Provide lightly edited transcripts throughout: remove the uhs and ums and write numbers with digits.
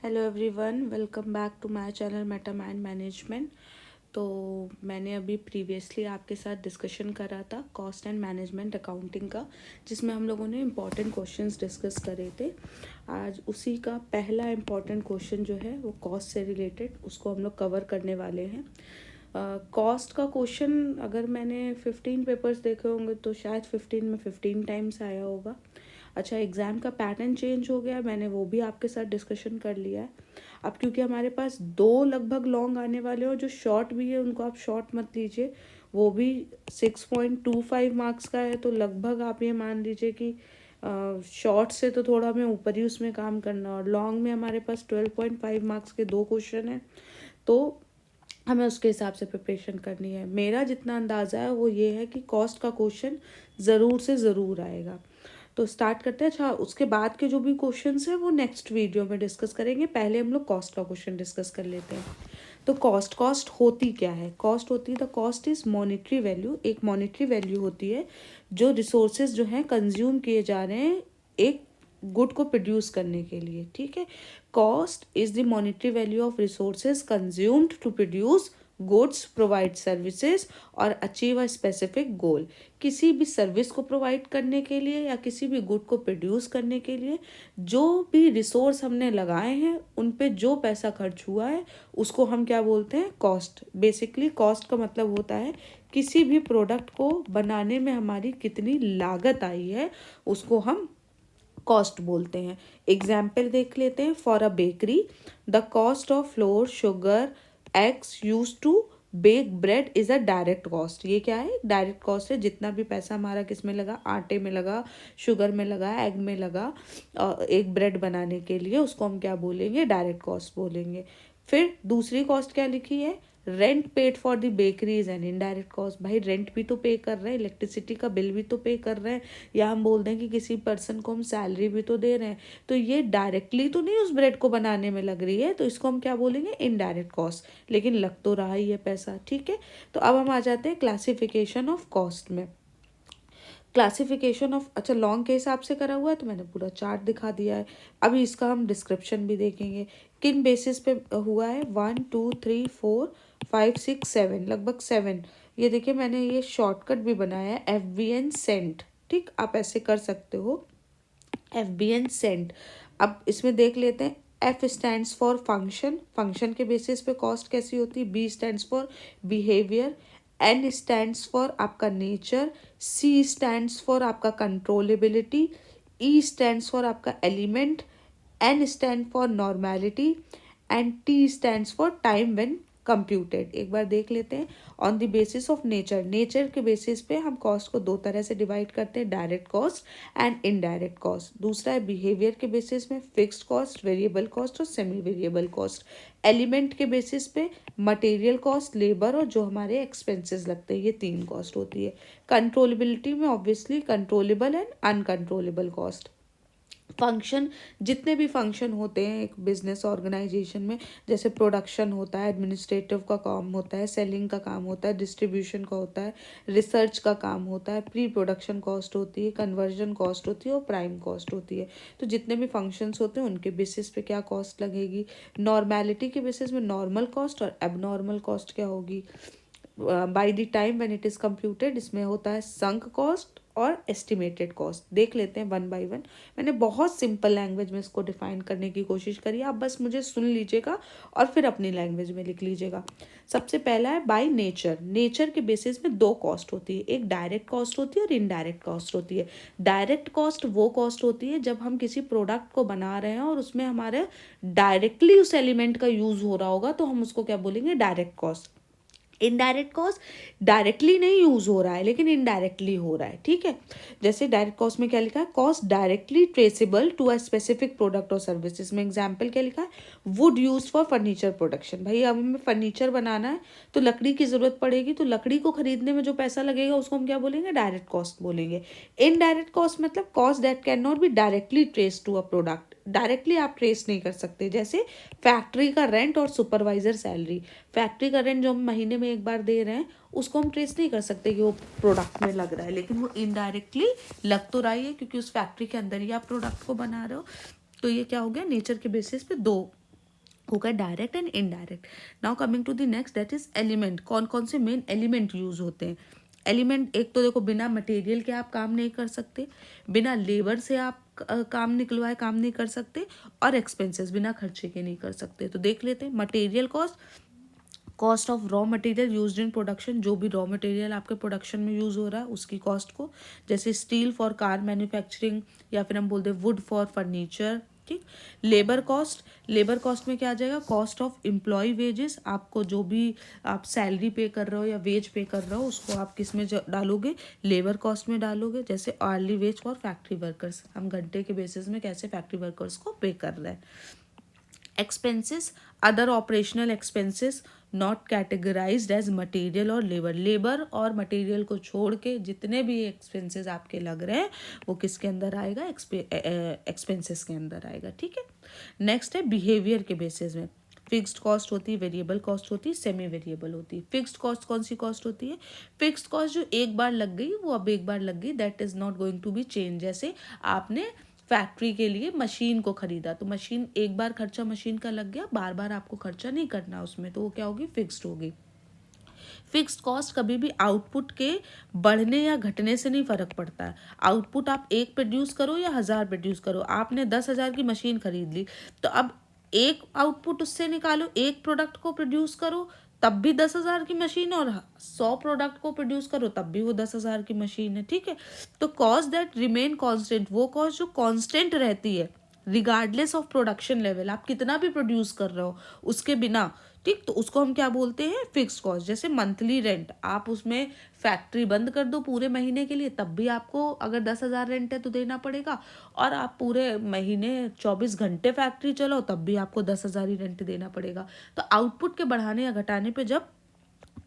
Hello everyone, welcome back to my channel Metamind management. तो मैंने अभी प्रीवियसली आपके साथ डिस्कशन करा था कॉस्ट एंड मैनेजमेंट अकाउंटिंग का, जिसमें हम लोगों ने इम्पॉर्टेंट क्वेश्चंस डिस्कस करे थे। आज उसी का पहला इम्पॉर्टेंट क्वेश्चन जो है वो कॉस्ट से रिलेटेड, उसको हम लोग कवर करने वाले हैं। कॉस्ट का क्वेश्चन अगर मैंने 15 पेपर्स देखे होंगे तो शायद 15 में 15 टाइम्स आया होगा। अच्छा, एग्ज़ाम का पैटर्न चेंज हो गया, मैंने वो भी आपके साथ डिस्कशन कर लिया है। अब क्योंकि हमारे पास दो लगभग लॉन्ग आने वाले हैं और जो शॉर्ट भी है उनको आप शॉर्ट मत लीजिए, वो भी 6.25 मार्क्स का है। तो लगभग आप ये मान लीजिए कि शॉर्ट से तो थोड़ा हमें ऊपर ही उसमें काम करना, और लॉन्ग में हमारे पास 12.5 मार्क्स के दो क्वेश्चन हैं, तो हमें उसके हिसाब से प्रिपरेशन करनी है। मेरा जितना अंदाज़ा है वो ये है कि कॉस्ट का क्वेश्चन ज़रूर से ज़रूर आएगा। तो स्टार्ट करते हैं। अच्छा, उसके बाद के जो भी क्वेश्चंस हैं वो नेक्स्ट वीडियो में डिस्कस करेंगे। पहले हम लोग कॉस्ट का क्वेश्चन डिस्कस कर लेते हैं। तो कॉस्ट होती क्या है? कॉस्ट होती है, the cost is monetary value. एक मॉनेटरी वैल्यू होती है जो रिसोर्सेज जो हैं कंज्यूम किए जा रहे हैं एक गुड को प्रोड्यूस करने के लिए। ठीक है, cost is the monetary value of resources consumed to produce goods, provide services और अचीव अ स्पेसिफिक गोल। किसी भी सर्विस को प्रोवाइड करने के लिए या किसी भी गुड को प्रोड्यूस करने के लिए जो भी रिसोर्स हमने लगाए हैं उन पे जो पैसा खर्च हुआ है उसको हम क्या बोलते हैं? कॉस्ट। बेसिकली कॉस्ट का मतलब होता है किसी भी प्रोडक्ट को बनाने में हमारी कितनी लागत आई है, उसको हम कॉस्ट बोलते हैं। एग्जाम्पल देख लेते हैं। For a bakery, the cost of flour, sugar, eggs use to bake bread is a direct cost. ये क्या है? डायरेक्ट कॉस्ट है। जितना भी पैसा हमारा किस में लगा, आटे में लगा, शुगर में लगा, एग में लगा, एक ब्रेड बनाने के लिए, उसको हम क्या बोलेंगे? डायरेक्ट कॉस्ट बोलेंगे। फिर दूसरी कॉस्ट क्या लिखी है? Rent paid for the bakery is an indirect cost. भाई रेंट भी तो पे कर रहे हैं, इलेक्ट्रिसिटी का बिल भी तो पे कर रहे हैं, या हम बोल दें कि किसी पर्सन को हम सैलरी भी तो दे रहे हैं, तो ये डायरेक्टली तो नहीं उस ब्रेड को बनाने में लग रही है, तो इसको हम क्या बोलेंगे? Indirect cost. लेकिन लग तो रहा ही है पैसा। ठीक है, तो अब हम आ जाते हैं क्लासिफिकेशन ऑफ कॉस्ट में। क्लासिफिकेशन ऑफ, अच्छा लॉन्ग के हिसाब से करा हुआ है तो मैंने पूरा चार्ट दिखा दिया है। अभी इसका हम डिस्क्रिप्शन भी देखेंगे किन बेसिस पे हुआ है। 1 2 3 4 5 6 7, लगभग 7। ये देखिए मैंने ये शॉर्टकट भी बनाया है, FBN सेंट। ठीक, आप ऐसे कर सकते हो, FBN सेंट। अब इसमें देख लेते हैं। F stands for function, function के बेसिस पे कॉस्ट कैसी होती है। B stands for behaviour, N stands for आपका नेचर, C स्टैंड्स फॉर आपका कंट्रोलेबिलिटी, E स्टैंड्स फॉर आपका element, N stand for normality and T stands for time when computed. एक बार देख लेते हैं। On the basis of nature, nature के basis पे हम कॉस्ट को दो तरह से डिवाइड करते हैं, direct cost and indirect cost. दूसरा है बिहेवियर के बेसिस में, फिक्स्ड कॉस्ट, वेरिएबल कॉस्ट और सेमी वेरिएबल कॉस्ट। एलिमेंट के बेसिस पे मटेरियल कॉस्ट, लेबर और जो हमारे एक्सपेंसेस लगते हैं, ये तीन कॉस्ट होती है। कंट्रोलेबिलिटी में obviously controllable and uncontrollable cost. Function, जितने भी फंक्शन होते हैं एक बिजनेस ऑर्गेनाइजेशन में, जैसे प्रोडक्शन होता है, एडमिनिस्ट्रेटिव का काम होता है, सेलिंग का काम होता है, डिस्ट्रीब्यूशन का होता है, रिसर्च का काम होता है, प्री प्रोडक्शन कॉस्ट होती है, कन्वर्जन कॉस्ट होती है और प्राइम कॉस्ट होती है। तो जितने भी फंक्शंस होते हैं उनके बेसिस पे क्या कॉस्ट लगेगी। नॉर्मेलिटी के बेसिस में नॉर्मल कॉस्ट और एबनॉर्मल कॉस्ट क्या होगी। By the time when it is computed, इसमें होता है संक कॉस्ट और एस्टिमेटेड कॉस्ट। देख लेते हैं वन बाय वन। मैंने बहुत सिंपल लैंग्वेज में इसको डिफाइन करने की कोशिश करी है, आप बस मुझे सुन लीजिएगा और फिर अपनी लैंग्वेज में लिख लीजिएगा। सबसे पहला है बाय नेचर। नेचर के बेसिस में दो कॉस्ट होती है, एक डायरेक्ट कॉस्ट होती है और इनडायरेक्ट कॉस्ट होती है। डायरेक्ट कॉस्ट वो कॉस्ट होती है जब हम किसी प्रोडक्ट को बना रहे हैं और उसमें हमारे डायरेक्टली उस एलिमेंट का यूज हो रहा होगा, तो हम उसको क्या बोलेंगे? Direct cost. Indirect cost directly नहीं यूज हो रहा है लेकिन इनडायरेक्टली हो रहा है। ठीक है, जैसे डायरेक्ट कॉस्ट में क्या लिखा है? Cost directly traceable to a specific product और सर्विस। इसमें एग्जांपल क्या लिखा है? Wood use for furniture production. भाई अब हमें फर्नीचर बनाना है तो लकड़ी की जरूरत पड़ेगी, तो लकड़ी को खरीदने में जो पैसा लगेगा उसको हम क्या बोलेंगे? डायरेक्ट कॉस्ट बोलेंगे। इनडायरेक्ट कॉस्ट मतलब cost that can not be directly trace to a product. Directly आप ट्रेस नहीं कर सकते, जैसे फैक्ट्री का रेंट और सुपरवाइजर सैलरी। फैक्ट्री का रेंट जो हम महीने में एक बार दे रहे हैं उसको हम ट्रेस नहीं कर सकते कि वो प्रोडक्ट में लग रहा है, लेकिन वो इनडायरेक्टली लग तो रहा ही है क्योंकि उस फैक्ट्री के अंदर ही आप प्रोडक्ट को बना रहे हो। तो ये क्या हो गया? नेचर के बेसिस पे दो हो गया direct and indirect. Now coming to the next, that is element. कौन कौन से मेन एलिमेंट यूज होते हैं? एलिमेंट, एक तो देखो बिना मटेरियल के आप काम नहीं कर सकते, बिना लेबर से आप काम निकलवाए काम नहीं कर सकते, और एक्सपेंसेस बिना खर्चे के नहीं कर सकते। तो देख लेते हैं material cost, cost of raw material used in production, जो भी रॉ मटेरियल आपके प्रोडक्शन में यूज हो रहा है उसकी कॉस्ट को, जैसे स्टील फॉर कार मैन्युफैक्चरिंग, या फिर हम बोलते हैं वुड फॉर फर्नीचर, ठीक। लेबर कॉस्ट, लेबर कॉस्ट में क्या आ जाएगा? कॉस्ट ऑफ एम्प्लॉय वेजेस, आपको जो भी आप सैलरी पे कर रहे हो या वेज पे कर रहे हो उसको आप किस में डालोगे? लेबर कॉस्ट में डालोगे। जैसे hourly wage for factory workers, हम घंटे के बेसिस में कैसे फैक्ट्री वर्कर्स को पे कर रहे हैं। Expenses, other operational expenses not categorised as material और लेबर, लेबर और मटेरियल को छोड़ के जितने भी एक्सपेंसेस आपके लग रहे हैं वो किसके अंदर आएगा? एक्सपेंसेस के अंदर आएगा, ठीक है। नेक्स्ट है बिहेवियर के बेसिस में। फिक्स्ड कॉस्ट होती है, वेरिएबल कॉस्ट होती है, सेमी वेरिएबल होती है। फिक्स्ड कॉस्ट कौन सी कॉस्ट होती है? फिक्स्ड कॉस्ट जो एक बार लग गई वो अब एक बार लग गई, that is not going to be change. जैसे आपने फैक्ट्री के लिए मशीन को खरीदा, तो मशीन एक बार खर्चा मशीन का लग गया, बार बार आपको खर्चा नहीं करना उसमें, तो वो क्या होगी? फिक्स्ड होगी। फिक्स्ड कॉस्ट कभी भी आउटपुट के बढ़ने या घटने से नहीं फर्क पड़ता है। आउटपुट आप 1 प्रोड्यूस करो या 1000 प्रोड्यूस करो, आपने 10,000 की मशीन खरीद ली, तो अब एक आउटपुट उससे निकालो, एक प्रोडक्ट को प्रोड्यूस करो तब भी 10,000 की मशीन, और 100 प्रोडक्ट को प्रोड्यूस करो तब भी वो 10,000 की मशीन है, ठीक है। तो कॉस्ट दैट रिमेन कांस्टेंट, वो कॉस्ट जो कांस्टेंट रहती है रिगार्डलेस ऑफ प्रोडक्शन लेवल, आप कितना भी प्रोड्यूस कर रहे हो उसके बिना, ठीक, तो उसको हम क्या बोलते हैं? Fixed cost. जैसे मंथली रेंट, आप उसमें फैक्ट्री बंद कर दो पूरे महीने के लिए तब भी आपको अगर 10,000 रेंट है तो देना पड़ेगा, और आप पूरे महीने 24 घंटे फैक्ट्री चलो तब भी आपको 10,000 ही रेंट देना पड़ेगा। तो आउटपुट के बढ़ाने या घटाने पे जब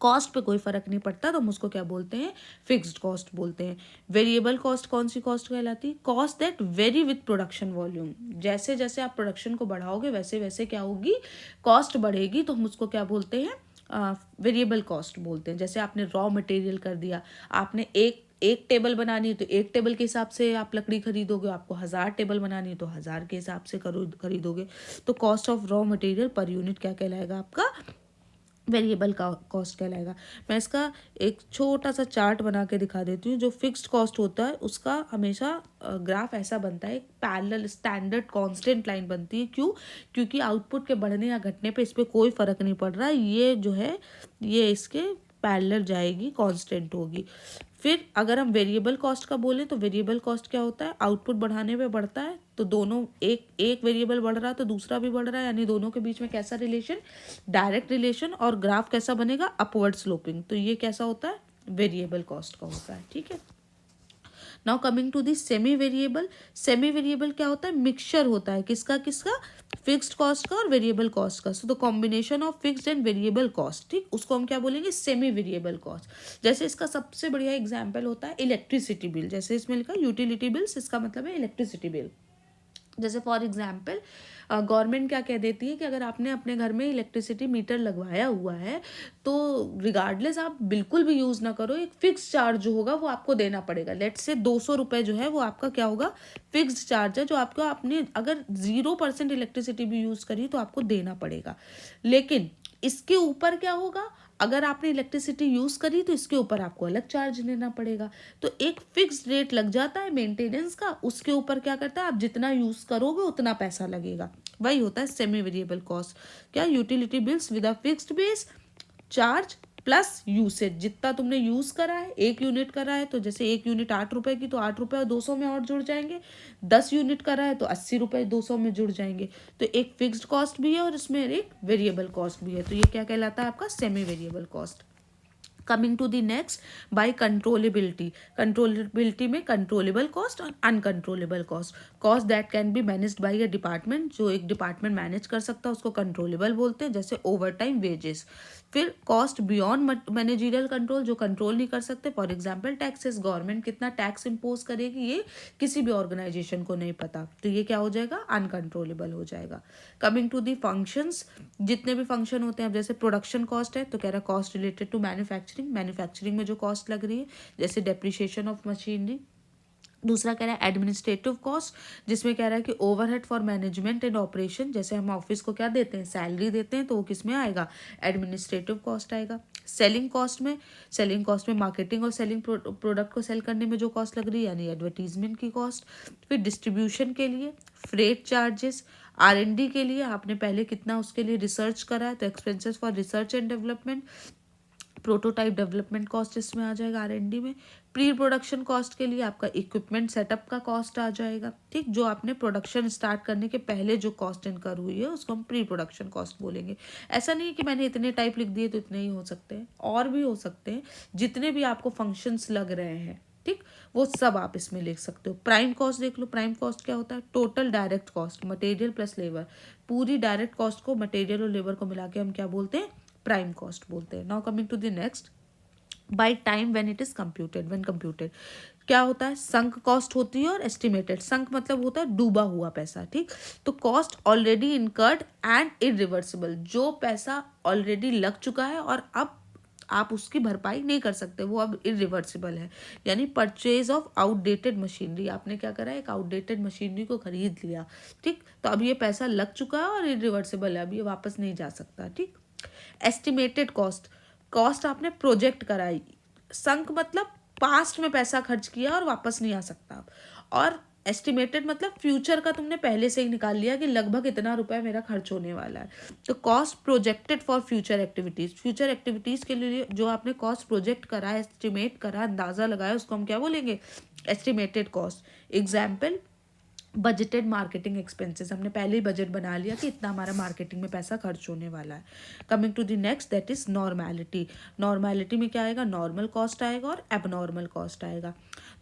कॉस्ट पे कोई फर्क नहीं पड़ता तो हम उसको क्या बोलते हैं? फिक्स्ड कॉस्ट बोलते हैं। वेरिएबल कॉस्ट कौन सी कॉस्ट कहलाती है? Cost that very with production volume, जैसे जैसे आप प्रोडक्शन को बढ़ाओगे वैसे वैसे क्या होगी? कॉस्ट बढ़ेगी, तो हम उसको क्या बोलते हैं? वेरिएबल कॉस्ट बोलते हैं। जैसे आपने रॉ मटेरियल कर दिया, आपने एक टेबल बनानी है तो एक टेबल के हिसाब से आप लकड़ी खरीदोगे, आपको 1000 टेबल बनानी है तो 1000 के हिसाब से खरीदोगे। तो cost of raw material per unit क्या कहलाएगा? आपका वेरिएबल का कॉस्ट कहलाएगा। मैं इसका एक छोटा सा चार्ट बना के दिखा देती हूँ। जो फिक्स्ड कॉस्ट होता है उसका हमेशा ग्राफ ऐसा बनता है, एक पैरेलल स्टैंडर्ड कांस्टेंट लाइन बनती है। क्यों? क्योंकि आउटपुट के बढ़ने या घटने पे इस पर कोई फर्क नहीं पड़ रहा है, ये जो है ये इसके पैरेलल जाएगी, कांस्टेंट होगी। फिर अगर हम वेरिएबल कॉस्ट का बोलें तो वेरिएबल कॉस्ट क्या होता है? आउटपुट बढ़ाने पे बढ़ता है, तो दोनों एक वेरिएबल बढ़ रहा है तो दूसरा भी बढ़ रहा है, यानी दोनों के बीच में कैसा रिलेशन? डायरेक्ट रिलेशन, और ग्राफ कैसा बनेगा? Upward sloping. तो ये कैसा होता है? वेरिएबल कॉस्ट का होता है, ठीक है। Now coming to the semi variable. Semi variable क्या होता है? मिक्सचर होता है, किसका किसका? फिक्स्ड कॉस्ट का और वेरिएबल कॉस्ट का। So the combination of fixed and variable cost, ठीक, उसको हम क्या बोलेंगे? Semi variable cost. जैसे इसका सबसे बढ़िया एग्जाम्पल होता है इलेक्ट्रिसिटी बिल। जैसे इसमें लिखा यूटिलिटी बिल्स, इसका मतलब है इलेक्ट्रिसिटी बिल। जैसे फॉर एग्जाम्पल गवर्नमेंट क्या कह देती है कि अगर आपने अपने घर में इलेक्ट्रिसिटी मीटर लगवाया हुआ है तो रिगार्डलेस आप बिल्कुल भी यूज़ ना करो, एक फिक्स चार्ज जो होगा वो आपको देना पड़ेगा। लेट से 200 रुपये जो है वो आपका क्या होगा? फिक्स्ड चार्ज है, जो आपको आपने अगर 0% इलेक्ट्रिसिटी भी यूज़ करी तो आपको देना पड़ेगा। लेकिन इसके ऊपर क्या होगा? अगर आपने इलेक्ट्रिसिटी यूज़ करी तो इसके ऊपर आपको अलग चार्ज लेना पड़ेगा। तो एक फिक्स्ड रेट लग जाता है मेंटेनेंस का, उसके ऊपर क्या करता है? आप जितना यूज़ करोगे उतना पैसा लगेगा। वही होता है सेमी वेरिएबल कॉस्ट। क्या? Utility bills with a fixed base charge plus usage. जितना तुमने यूज करा है, 1 यूनिट करा है तो जैसे 1 यूनिट 8 रुपए की, तो 8 रुपये और 200 में और जुड़ जाएंगे। 10 यूनिट करा है तो 80 रुपये 200 में जुड़ जाएंगे। तो एक फिक्स्ड कॉस्ट भी है और इसमें एक वेरिएबल कॉस्ट भी है। तो ये क्या कहलाता है? आपका semi variable cost. Coming to the next, by controllability. Controllability में कंट्रोलेबल कॉस्ट और uncontrollable cost. Cost that can be managed by a department, जो एक डिपार्टमेंट मैनेज कर सकता है उसको कंट्रोलेबल बोलते हैं, जैसे ओवर टाइम वेजेस। फिर कॉस्ट बियॉन्ड मैनेजरियल कंट्रोल, जो कंट्रोल नहीं कर सकते, फॉर एग्जाम्पल टैक्सेस। गवर्नमेंट कितना टैक्स इम्पोज करेगी ये किसी भी ऑर्गेनाइजेशन को नहीं पता, तो ये क्या हो जाएगा? अनकंट्रोलेबल हो जाएगा। कमिंग टू दी फंक्शंस, जितने भी फंक्शन होते हैं, अब जैसे प्रोडक्शन कॉस्ट है तो कह रहा है cost related to manufacturing. Manufacturing में जो कॉस्ट लग रही है, जैसे डेप्रिसिएशन ऑफ मशीनरी, दूसरा कह रहा है एडमिनिस्ट्रेटिव कॉस्ट, जिसमें कह रहा है कि overhead for management and operation, जैसे हम ऑफिस को क्या देते हैं, सैलरी देते हैं, तो वो किस में आएगा, एडमिनिस्ट्रेटिव कॉस्ट आएगा। सेलिंग कॉस्ट में मार्केटिंग और सेलिंग प्रोडक्ट को सेल करने में जो कॉस्ट लग रही है यानी एडवर्टीजमेंट की कॉस्ट। फिर डिस्ट्रीब्यूशन के लिए फ्रेट चार्जेस, R&D के लिए आपने पहले कितना उसके लिए रिसर्च करा है तो expenses for research and development, prototype development cost इसमें आ जाएगा R&D में। प्री प्रोडक्शन कॉस्ट के लिए आपका इक्विपमेंट सेटअप का कॉस्ट आ जाएगा, ठीक, जो आपने प्रोडक्शन स्टार्ट करने के पहले जो कॉस्ट इनकर हुई है उसको हम प्री प्रोडक्शन कॉस्ट बोलेंगे। ऐसा नहीं है कि मैंने इतने टाइप लिख दिए तो इतने ही हो सकते हैं, और भी हो सकते हैं, जितने भी आपको फंक्शंस लग रहे हैं, ठीक, वो सब आप इसमें लिख सकते हो। प्राइम कॉस्ट देख लो, प्राइम कॉस्ट क्या होता है, total direct cost, material plus labour, पूरी डायरेक्ट कॉस्ट को मटेरियल और लेबर को मिला के हम क्या बोलते हैं, प्राइम कॉस्ट बोलते हैं। Now coming to the next, by time when it is computed, when computed क्या होता है, संक कॉस्ट होती है और एस्टिमेटेड। संक मतलब होता है डूबा हुआ पैसा, ठीक, तो cost already incurred and irreversible, जो पैसा ऑलरेडी लग चुका है और अब आप उसकी भरपाई नहीं कर सकते, वो अब इरिवर्सिबल है। यानी परचेज ऑफ आउटडेटेड मशीनरी, आपने क्या करा, एक आउटडेटेड मशीनरी को खरीद लिया, ठीक, तो अब ये पैसा लग चुका है और इरिवर्सिबल है, अब ये वापस नहीं जा सकता, ठीक। एस्टिमेटेड कॉस्ट, कॉस्ट आपने प्रोजेक्ट कराई, संक मतलब पास्ट में पैसा खर्च किया और वापस नहीं आ सकता अब, और एस्टिमेटेड मतलब फ्यूचर का तुमने पहले से ही निकाल लिया कि लगभग इतना रुपए मेरा खर्च होने वाला है। तो cost projected for future activities, future activities के लिए जो आपने कॉस्ट प्रोजेक्ट करा, एस्टिमेट करा, अंदाजा लगाया, उसको हम क्या बोलेंगे, estimated cost. Example, budgeted marketing expenses, हमने पहले ही बजट बना लिया कि इतना हमारा मार्केटिंग में पैसा खर्च होने वाला है। Coming to the next, that is normality. Normality में क्या आएगा, नॉर्मल कॉस्ट आएगा और एबनॉर्मल कॉस्ट आएगा।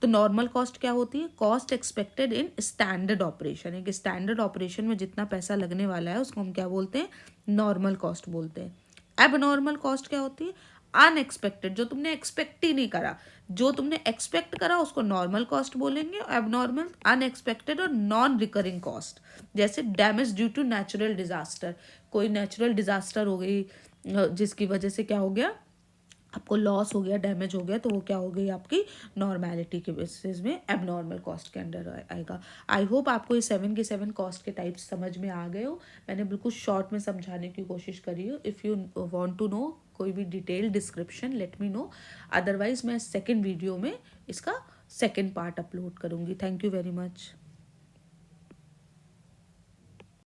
तो नॉर्मल कॉस्ट क्या होती है, cost expected in standard operation, एक स्टैंडर्ड ऑपरेशन में जितना पैसा लगने वाला है उसको हम क्या बोलते हैं, नॉर्मल कॉस्ट बोलते हैं। एबनॉर्मल कॉस्ट क्या होती है, अनएक्सपेक्टेड, जो तुमने एक्सपेक्ट ही नहीं करा, जो तुमने एक्सपेक्ट करा उसको नॉर्मल कॉस्ट बोलेंगे, एबनॉर्मल, अनएक्सपेक्टेड और नॉन रिकरिंग कॉस्ट। जैसे damage due to natural disaster, कोई नेचुरल डिजास्टर हो गई जिसकी वजह से क्या हो गया, आपको लॉस हो गया, डैमेज हो गया, तो वो क्या हो गई आपकी नॉर्मेलिटी के बेसिस में एबनॉर्मल कॉस्ट के अंडर आएगा। आई होप आपको ये 7 के 7 कॉस्ट के टाइप्स समझ में आ गए हो। मैंने बिल्कुल शॉर्ट में समझाने की कोशिश करी हो। If you want to know कोई भी detail description, let me know, otherwise मैं सेकेंड वीडियो में इसका सेकेंड पार्ट अपलोड करूँगी। Thank you very much.